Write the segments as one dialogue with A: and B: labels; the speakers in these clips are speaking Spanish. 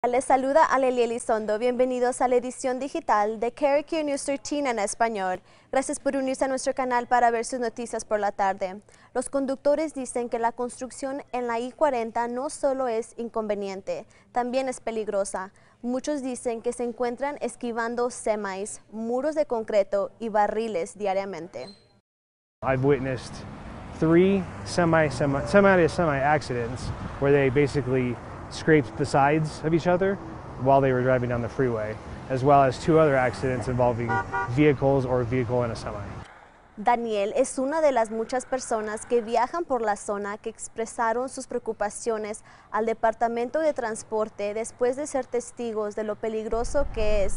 A: Les saluda Alelia Elizondo. Bienvenidos a la edición digital de KRQ News 13 en español. Gracias por unirse a nuestro canal para ver sus noticias por la tarde. Los conductores dicen que la construcción en la I-40 no solo es inconveniente, también es peligrosa. Muchos dicen que se encuentran esquivando semis, muros de concreto y barriles diariamente.
B: I've witnessed 3 semi accidents where they basically scraped the sides of each other while they were driving down the freeway, as well as 2 other accidents involving vehicles or a vehicle and a semi.
A: Daniel es una de las muchas personas que viajan por la zona que expresaron sus preocupaciones al Departamento de Transporte después de ser testigos de lo peligroso que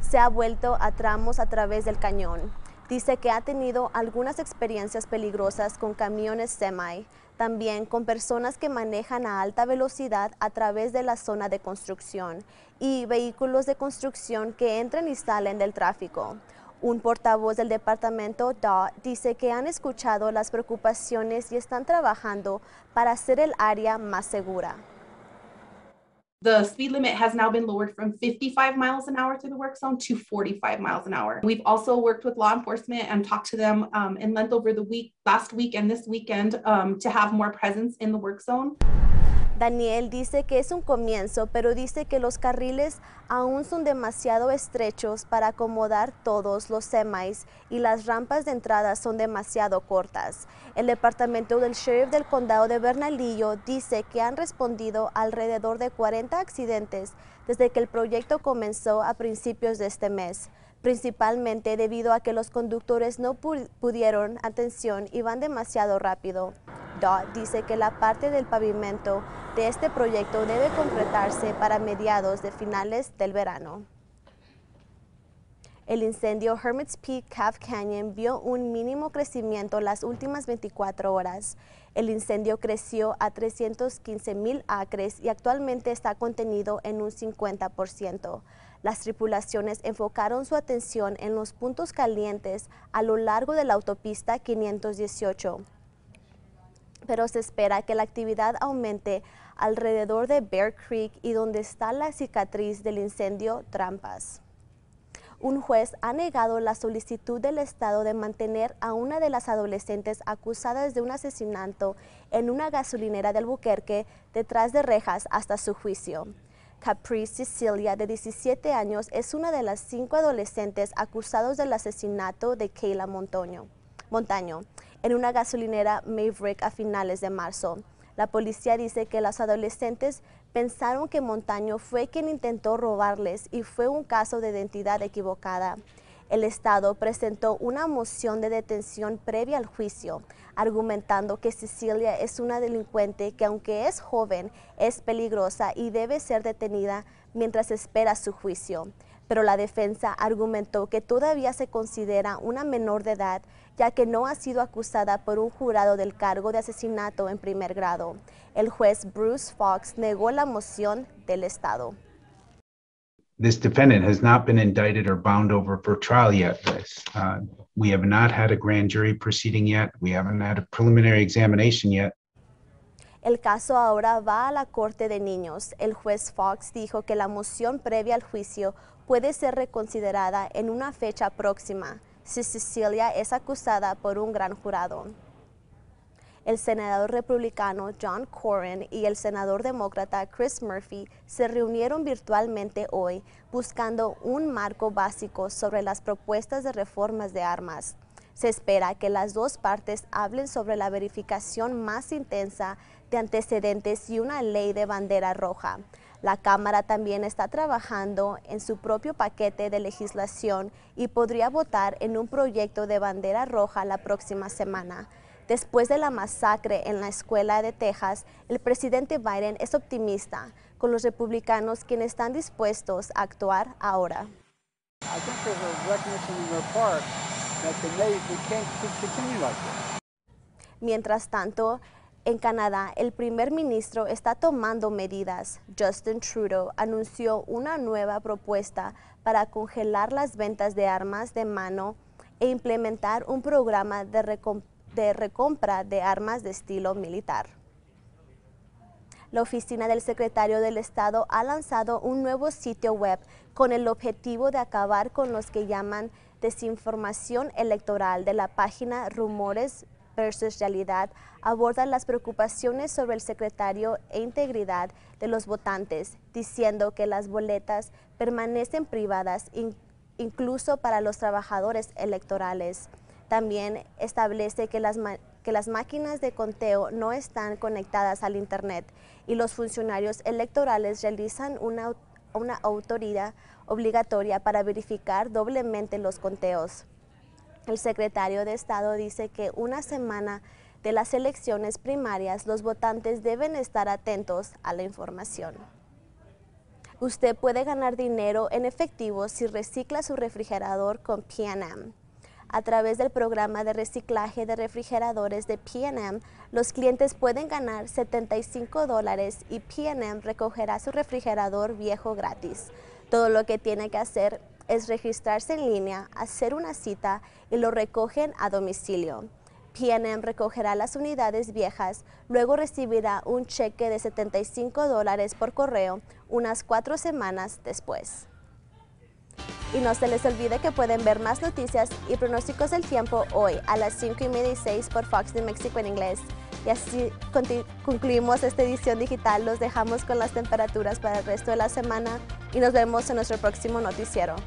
A: se ha vuelto a tramos a través del cañón. Dice que ha tenido algunas experiencias peligrosas con camiones semi, también con personas que manejan a alta velocidad a través de la zona de construcción y vehículos de construcción que entran y salen del tráfico. Un portavoz del departamento, DOT, dice que han escuchado las preocupaciones y están trabajando para hacer el área más segura.
C: The speed limit has now been lowered from 55 miles an hour through the work zone to 45 miles an hour. We've also worked with law enforcement and talked to them in length over the last week and this weekend to have more presence in the work zone.
A: Daniel dice que es un comienzo, pero dice que los carriles aún son demasiado estrechos para acomodar todos los semis y las rampas de entrada son demasiado cortas. El departamento del sheriff del condado de Bernalillo dice que han respondido alrededor de 40 accidentes desde que el proyecto comenzó a principios de este mes, principalmente debido a que los conductores no pudieron atención y van demasiado rápido. DOT dice que la parte del pavimento de este proyecto debe completarse para mediados de finales del verano. El incendio Hermit's Peak Calf Canyon vio un mínimo crecimiento las últimas 24 horas. El incendio creció a 315,000 acres y actualmente está contenido en un 50%. Las tripulaciones enfocaron su atención en los puntos calientes a lo largo de la autopista 518. Pero se espera que la actividad aumente alrededor de Bear Creek y donde está la cicatriz del incendio Trampas. Un juez ha negado la solicitud del Estado de mantener a una de las adolescentes acusadas de un asesinato en una gasolinera de Albuquerque detrás de rejas hasta su juicio. Caprice Cecilia, de 17 años, es una de las 5 adolescentes acusados del asesinato de Kayla Montaño en una gasolinera Maverick a finales de marzo. La policía dice que las adolescentes pensaron que Montaño fue quien intentó robarles y fue un caso de identidad equivocada. El Estado presentó una moción de detención previa al juicio, argumentando que Cecilia es una delincuente que, aunque es joven, es peligrosa y debe ser detenida mientras espera su juicio. Pero la defensa argumentó que todavía se considera una menor de edad, ya que no ha sido acusada por un jurado del cargo de asesinato en primer grado. El juez Bruce Fox negó la moción del Estado.
D: This defendant has not been indicted or bound over for trial yet. We have not had a grand jury proceeding yet. We haven't had a preliminary examination yet.
A: El caso ahora va a la Corte de Niños. El juez Fox dijo que la moción previa al juicio puede ser reconsiderada en una fecha próxima si Cecilia es acusada por un gran jurado. El senador republicano John Cornyn y el senador demócrata Chris Murphy se reunieron virtualmente hoy buscando un marco básico sobre las propuestas de reformas de armas. Se espera que las dos partes hablen sobre la verificación más intensa de antecedentes y una ley de bandera roja. La Cámara también está trabajando en su propio paquete de legislación y podría votar en un proyecto de bandera roja la próxima semana. Después de la masacre en la escuela de Texas, el presidente Biden es optimista con los republicanos quienes están dispuestos a actuar ahora. Mientras tanto, en Canadá, el primer ministro está tomando medidas. Justin Trudeau anunció una nueva propuesta para congelar las ventas de armas de mano e implementar un programa de recompra de armas de estilo militar. La oficina del secretario del Estado ha lanzado un nuevo sitio web con el objetivo de acabar con los que llaman desinformación electoral. De la página Rumores versus Realidad aborda las preocupaciones sobre el secretario e integridad de los votantes, diciendo que las boletas permanecen privadas incluso para los trabajadores electorales. También establece que las máquinas de conteo no están conectadas al Internet y los funcionarios electorales realizan una auditoría obligatoria para verificar doblemente los conteos. El secretario de Estado dice que una semana de las elecciones primarias, los votantes deben estar atentos a la información. Usted puede ganar dinero en efectivo si recicla su refrigerador con P&M. A través del programa de reciclaje de refrigeradores de P&M, los clientes pueden ganar $75 y P&M recogerá su refrigerador viejo gratis. Todo lo que tiene que hacer es registrarse en línea, hacer una cita y lo recogen a domicilio. P&M recogerá las unidades viejas, luego recibirá un cheque de $75 por correo unas 4 semanas después. Y no se les olvide que pueden ver más noticias y pronósticos del tiempo hoy a las 5:30 y 6 por Fox News México en inglés. Y así concluimos esta edición digital. Los dejamos con las temperaturas para el resto de la semana y nos vemos en nuestro próximo noticiero.